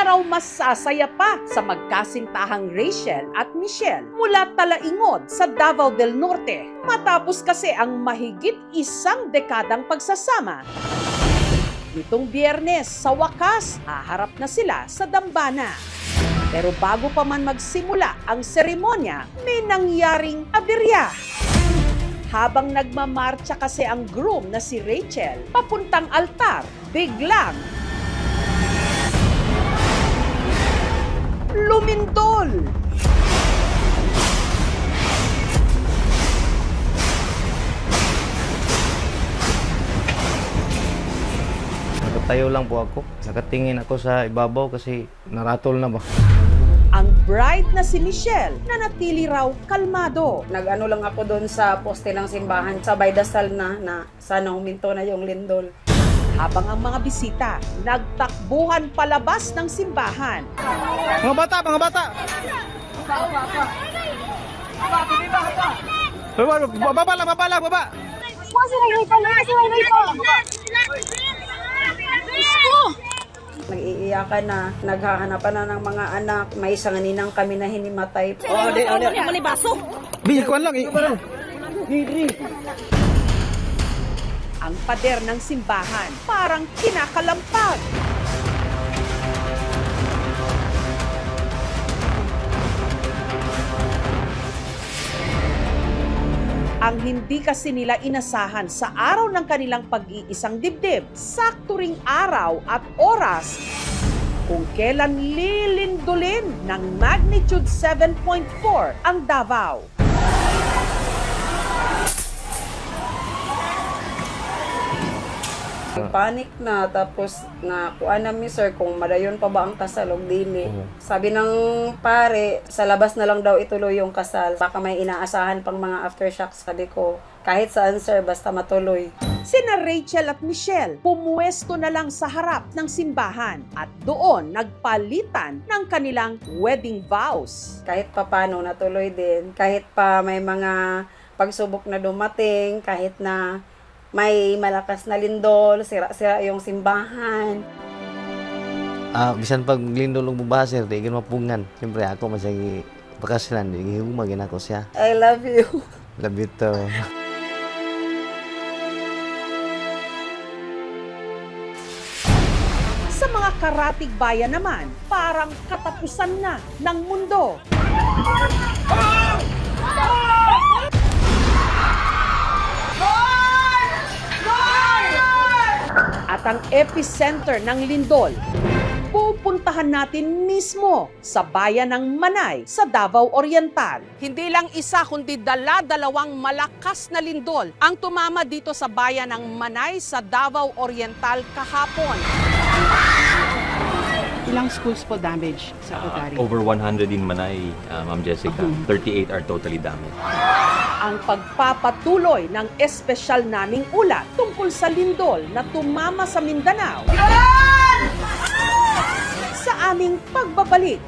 na raw mas sasaya pa sa magkasintahang Rachel at Michelle mula Talaingod sa Davao del Norte matapos kasi ang mahigit isang dekadang pagsasama. Nitong Biyernes, sa wakas, haharap na sila sa dambana. Pero bago pa man magsimula ang seremonya, may nangyaring aberya. Habang nagmamarcha kasi ang groom na si Rachel papuntang altar, biglang lumindol. Nakatayo lang po ako. Nakatingin ako sa ibabaw kasi naratol na ba. Ang bride na si Michelle na natili raw kalmado. Nag-ano lang ako doon sa poste ng simbahan, sabay dasal na sana huminto na yung lindol. Habang ang mga bisita nagtakbuhan palabas ng simbahan. Mga bata! Mga bata! Baba lang! Baba lang! Baba! Nag-iiyakan na, naghahanapan na ng mga anak. May isang ninang kami na hinimatay. Bihikuan lang! Ang pader ng simbahan parang kinakalampag. Ang hindi kasi nila inasahan sa araw ng kanilang pag-iisang dibdib, sakto ring araw at oras kung kailan lilindulin ng magnitude 7.4 ang Davao. Panic na, tapos na kuan namin sir kung madayon pa ba ang kasal o dili. Sabi ng pare, sa labas na lang daw ituloy yung kasal. Baka may inaasahan pang mga aftershocks. Sabi ko, kahit saan sir, basta matuloy. Sina Rachel at Michelle pumuwesto na lang sa harap ng simbahan at doon nagpalitan ng kanilang wedding vows. Kahit pa paano natuloy din. Kahit pa may mga pagsubok na dumating, kahit na may malakas na lindol, sira-sira yung simbahan. Bisan pag lindol ng bubaha, sir, di gan mapungan. Siyempre ako masagi bakasyonan, di humagin ako siya. I love you. Love you too. Sa mga karatig bayan naman, parang katapusan na ng mundo. At ang epicenter ng lindol, pupuntahan natin mismo sa bayan ng Manay sa Davao Oriental. Hindi lang isa kundi dala-dalawang malakas na lindol ang tumama dito sa bayan ng Manay sa Davao Oriental kahapon. Ilang schools po damage, Secretary? Over 100 in Manay, Ma'am Jessica. 38 are totally damaged. Ang pagpapatuloy ng espesyal naming ulat tungkol sa lindol na tumama sa Mindanao. Sa aming pagbabalik.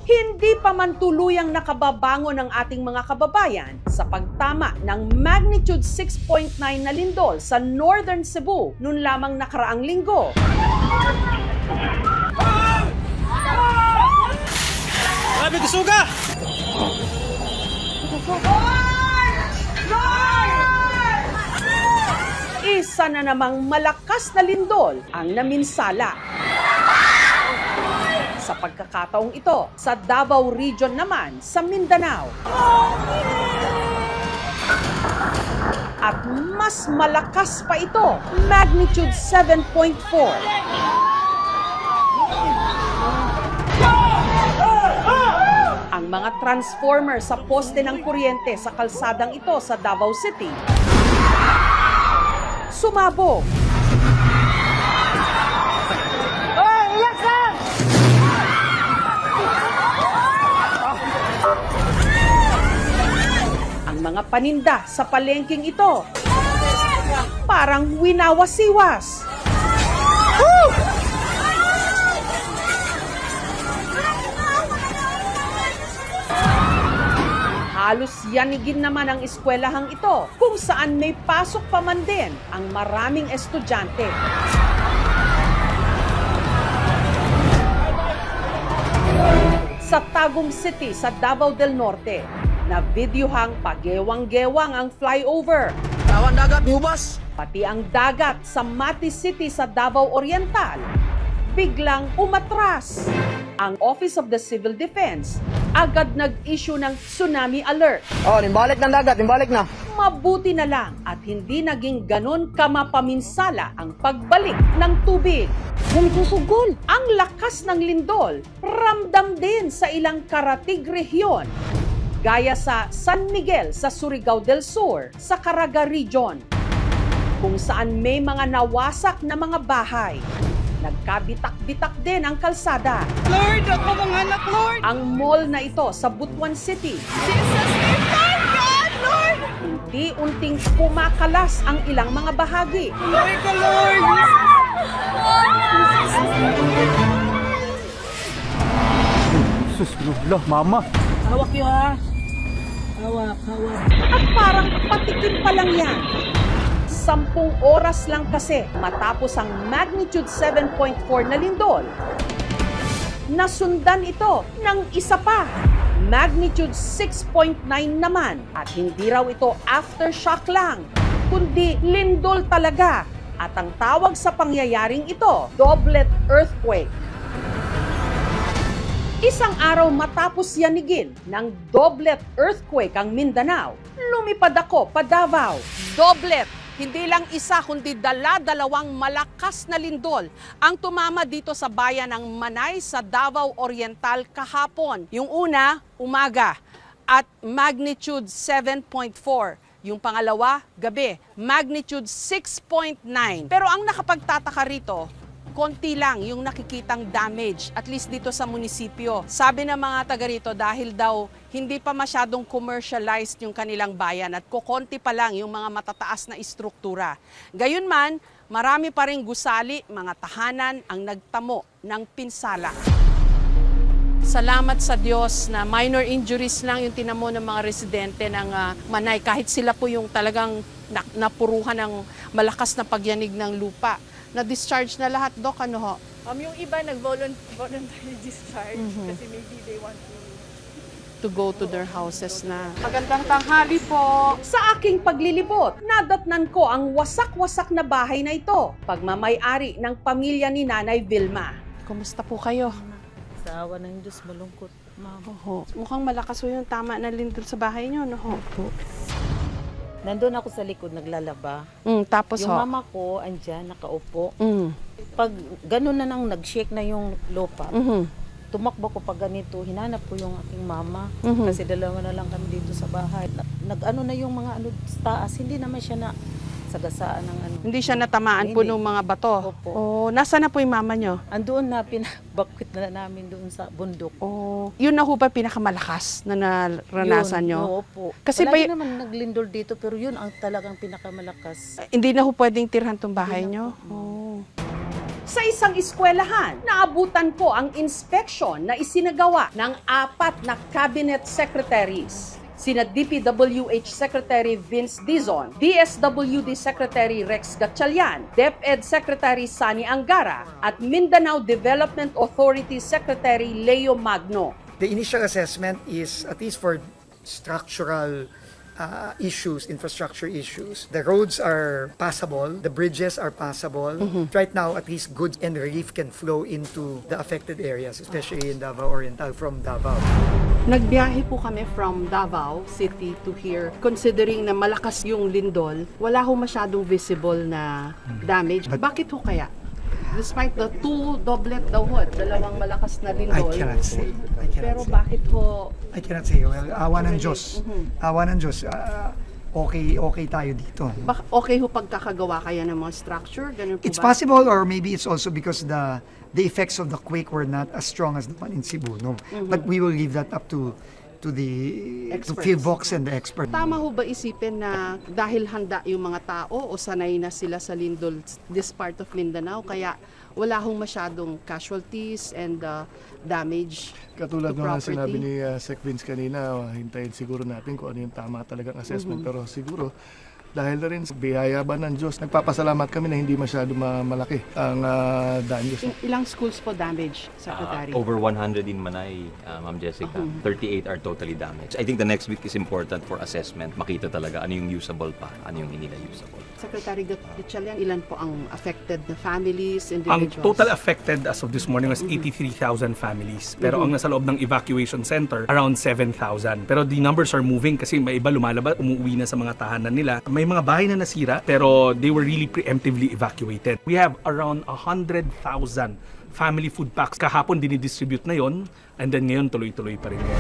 Hindi pa man tuluyang nakababangon ang ating mga kababayan sa pagtama ng magnitude 6.9 na lindol sa Northern Cebu noon lamang nakaraang linggo. Grabe kusuga! Isa na namang malakas na lindol ang naminsala. Sa pagkakataong ito, sa Davao Region naman sa Mindanao. At mas malakas pa ito, magnitude 7.4. Ang mga transformer sa poste ng kuryente sa kalsadang ito sa Davao City sumabog. Ang mga paninda sa palengking ito parang winawasiwas. Halos yanigin naman ang eskwelahang ito kung saan may pasok pa man din ang maraming estudyante. Sa Tagum City sa Davao del Norte, na videohang pagewang-gewang ang flyover. Tawan dagat niubas. Pati ang dagat sa Mati City sa Davao Oriental, biglang umatras. Ang Office of the Civil Defense agad nag-issue ng tsunami alert. Oh, nimbalik ng dagat, nimbalik na. Mabuti na lang at hindi naging ganon kamapaminsala ang pagbalik ng tubig. Gumgusugol! Ang lakas ng lindol, ramdam din sa ilang karatig rehiyon. Gaya sa San Miguel sa Surigao del Sur, sa Caraga Region, kung saan may mga nawasak na mga bahay. Nagkabitak-bitak din ang kalsada. Lord, ako mga anak, Lord! Ang mall na ito sa Butuan City. Jesus, God, Lord! Unti-unting pumakalas ang ilang mga bahagi. Lord ka, Lord! Sus, loh, mama. Hawak yun, ha? Hawak. At parang patikim pa lang yan. 10 oras lang kasi matapos ang magnitude 7.4 na lindol. Nasundan ito ng isa pa, magnitude 6.9 naman. At hindi raw ito aftershock lang, kundi lindol talaga. At ang tawag sa pangyayaring ito, doublet earthquake. Isang araw matapos yanigin ng doublet earthquake ang Mindanao, lumipad ako pa Davao. Doublet! Hindi lang isa kundi dalawang malakas na lindol ang tumama dito sa bayan ng Manay sa Davao Oriental kahapon. Yung una, umaga at magnitude 7.4. Yung pangalawa, gabi, magnitude 6.9. Pero ang nakapagtataka rito, konti lang yung nakikitang damage, at least dito sa munisipyo. Sabi ng mga taga rito dahil daw hindi pa masyadong commercialized yung kanilang bayan at kukonti pa lang yung mga matataas na istruktura. Gayunman, marami pa ring gusali, mga tahanan ang nagtamo ng pinsala. Salamat sa Diyos na minor injuries lang yung tinamo ng mga residente ng Manay, kahit sila po yung talagang napuruhan ng malakas na pagyanig ng lupa. Na-discharge na lahat, Dok, ano ho? Yung iba nag-voluntary discharge kasi maybe they want To go to their houses na. Magandang tanghali po. Sa aking paglilibot, nadatnan ko ang wasak-wasak na bahay na ito, pagmamay-ari ng pamilya ni Nanay Vilma. Kumusta po kayo? Sa awa ng Diyos, malungkot, ma'am. Oho. Mukhang malakas po yung tama na lindol sa bahay niyo, no ho? Nandun ako sa likod, naglalaba. Tapos Yung ho? mama ko, andyan, nakaupo. Mm. Pag ganun na nang nag-shake na yung lupa, Mhm. tumakbo ko pag ganito, hinanap ko yung aking mama. Mhm. Kasi dalawa na lang kami dito sa bahay. Nag-ano na yung mga ano sa taas, hindi naman siya na sagasaan ng ano. Hindi siya natamaan po Hindi. ng mga bato? Opo. Oh, nasa na po yung mama niyo? Andoon na, pinabakwit na namin doon sa bundok. Oh, yun na ho ba pinakamalakas na naranasan Yun, nyo? opo. Kasi Palagi ba- naman naglindol dito, pero yun ang talagang pinakamalakas. Hindi na ho pwedeng tirhan tong bahay Hindi na nyo? Oh. Sa isang eskwelahan, naabutan ko ang inspection na isinagawa ng 4 na cabinet secretaries. Sina DPWH Secretary Vince Dizon, DSWD Secretary Rex Gatchalian, DepEd Secretary Sani Angara, at Mindanao Development Authority Secretary Leo Magno. The initial assessment is at least for structural issues, infrastructure issues. The roads are passable, the bridges are passable. Right now, at least goods and relief can flow into the affected areas, especially in Davao Oriental from Davao. Nagbiyahe po kami from Davao City to here. Considering na malakas yung lindol, wala ho masyadong visible na damage. Bakit ho kaya? Despite the 2 doublet daw ho, dalawang malakas na lindol. I cannot say. Pero bakit ho? I cannot say. Well, awa ng Diyos. Awa ng Diyos. Okay tayo dito. Okay ho pagkakagawa kaya ng mga structure? Ganun po It's ba? possible, or maybe it's also because the effects of the quake were not as strong as the one in Cebu. No? But we will leave that up to to the Experts. FIVOX and the expert. Tama ho ba isipin na dahil handa yung mga tao o sanay na sila sa lindol this part of Mindanao, kaya wala hong masyadong casualties and damage Katulad to ng property? sinabi ni Sec Vince kanina, hintayin siguro natin kung ano yung tama talagang assessment. Pero siguro, dahil na rin sa biyaya ba ng Diyos, nagpapasalamat kami na hindi masyado malaki ang danyos. Ilang schools po damage, Secretary? Over 100 in Manay, Ma'am Jessica. 38 are totally damaged. I think the next week is important for assessment. Makita talaga ano yung usable pa, ano yung hindi na usable. Secretary Gatchalian, ilan po ang affected na families, Ang individuals? total affected as of this morning was 83,000 families. Pero ang nasa loob ng evacuation center, around 7,000. Pero the numbers are moving kasi may iba lumalabas, umuwi na sa mga tahanan nila. May mga bahay na nasira, pero they were really preemptively evacuated. We have around 100,000 family food packs. Kahapon dinidistribute na yon, and then ngayon tuloy-tuloy pa rin yun.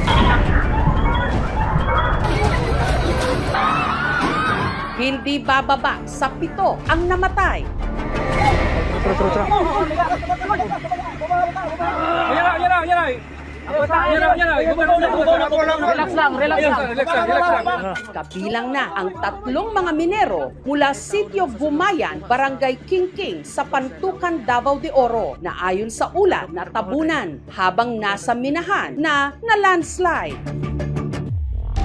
Hindi bababa sa 7 ang namatay. Kabilang na ang 3 mga minero mula Sitio Gumayan, Barangay Kingking sa Pantukan, Davao de Oro na ayon sa ulat na tabunan habang nasa minahan na landslide.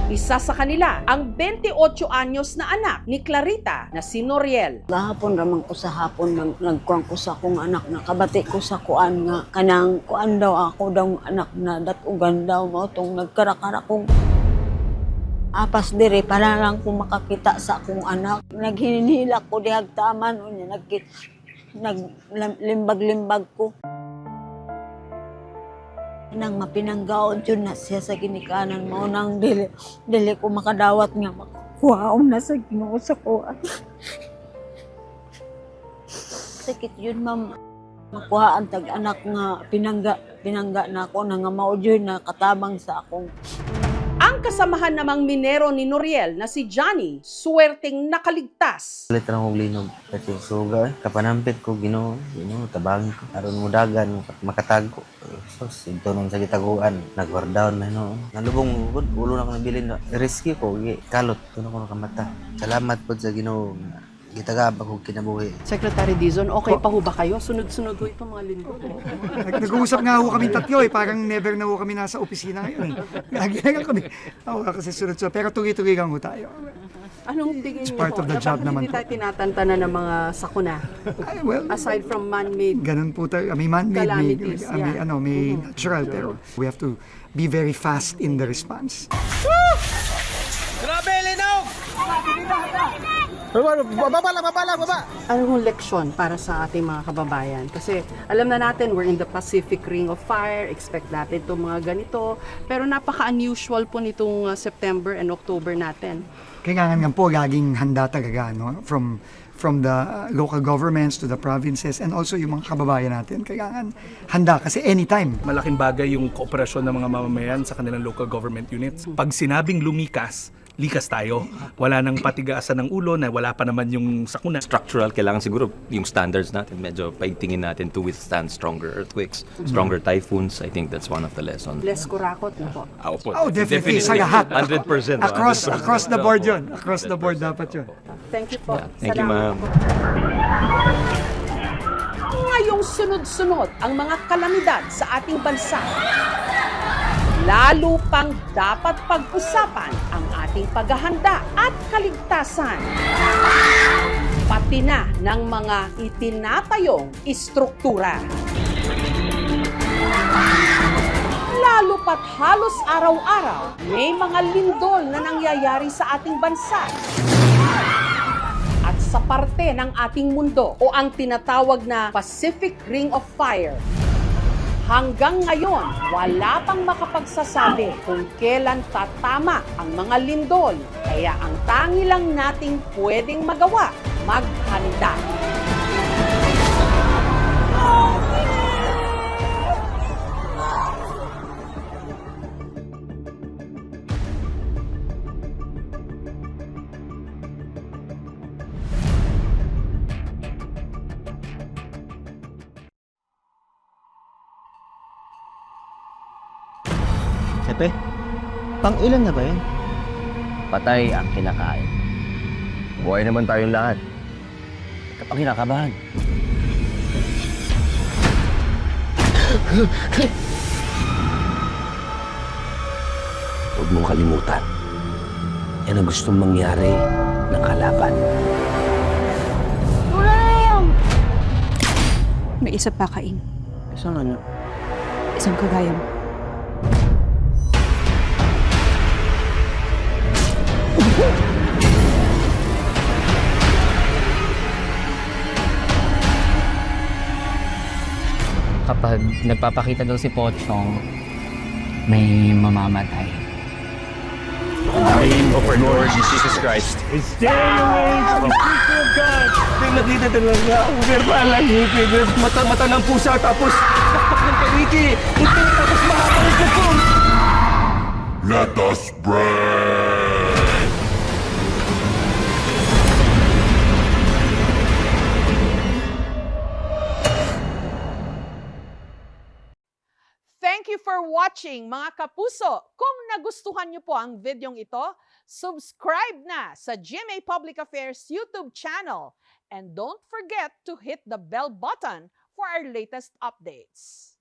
Isa sa kanila ang 28 anyos na anak ni Clarita na si Noriel. Gahapon ramang ko sa hapon nagkuang ko sa akong anak, nakabati ko sa kuan nga kanang kuan daw ako daw anak na datugan daw mo tong nagkarakara kong apas dire para lang ko makakita sa akong anak. Naghinihila ko dihag taman unya naglimbag-limbag ko. Nang mapinanggaon yun na siya sa ginikanan mo nang dili ko makadawat nga makuhaon na sa Ginoo sa kuha. Sakit yun, ma'am. Makuhaan tag anak nga pinangga na ako na nga maudyoy na katabang sa akong. Ang kasamahan namang minero ni Noriel na si Johnny, suwerteng nakaligtas. Ulit lang kong linog. Kasi suga, kapanampit ko, ginoo, tabangin ko. Aron mo dagan, makatago. Sos, ito nung sa gitaguan, nag-wardown na nalubong ulo na ko nabilin. Risky ko, kalot, ito na ko nakamata. Salamat po sa ginoo. Gitagab ako kinabuhi. Secretary Dizon, okay pa ho ba kayo? Sunod-sunod ho ito mga linggo. Nag-uusap nga ho kami tatlo parang never na ho kami nasa opisina ngayon. Lagi na kami. Kasi sunod-sunod. Pero tuloy-tuloy lang ho tayo. Anong tingin It's niyo part po? of the job naman Hindi po. tayo tinatantana ng mga sakuna. Well, Aside from man-made. ganun po tayo. May man-made, Calamities, may natural. Pero we have to be very fast in the response. Grabe, linaw! Baba! Anong leksyon para sa ating mga kababayan? Kasi alam na natin, we're in the Pacific Ring of Fire, expect natin itong mga ganito, pero napaka-unusual po nitong September and October natin. Kailangan nga po laging handa talaga, no? From the local governments to the provinces and also yung mga kababayan natin. Kailangan handa kasi anytime. Malaking bagay yung kooperasyon ng mga mamamayan sa kanilang local government units. Pag sinabing lumikas, likas tayo. Wala nang patigaasan ng ulo na wala pa naman yung sakuna. Structural, kailangan siguro yung standards natin, medyo paigtingin natin to withstand stronger earthquakes, stronger typhoons. I think that's one of the lessons. Less kurakot na po. Opo, Oh, definitely. Sa lahat. 100%. Across the board yun. Across the board dapat yun. Thank you po. Thank you, Salamat ma'am. po. Ngayong sunod-sunod ang mga kalamidad sa ating bansa. Lalo pang dapat pag-usapan ang ating paghahanda at kaligtasan. Pati na ng mga itinatayong istruktura. Lalo pat halos araw-araw, may mga lindol na nangyayari sa ating bansa. At sa parte ng ating mundo o ang tinatawag na Pacific Ring of Fire, hanggang ngayon, wala pang makapagsasabi kung kailan tatama ang mga lindol. Kaya ang tangi lang nating pwedeng magawa, maghanda. Sepe, Pang ilan na ba yun? Patay ang kinakain. Buhay naman tayong lahat. Kapag kinakabahan. Huwag mong kalimutan. Yan ang gustong mangyari ng kalaban. May isa pa kain. Isang ano? Isang kagaya mo. Kapag nagpapakita daw si Pochong, may mamamatay. In the name of our Lord Jesus Christ. Stay away from the people of God! May nakita talaga ang verbal ang hipid. Mata ng pusa tapos takpak ng paniki. Puti tapos mahaba ng pupong. Let us pray! Thank you for watching, mga kapuso. Kung nagustuhan niyo po ang videong ito, subscribe na sa GMA Public Affairs YouTube channel. And don't forget to hit the bell button for our latest updates.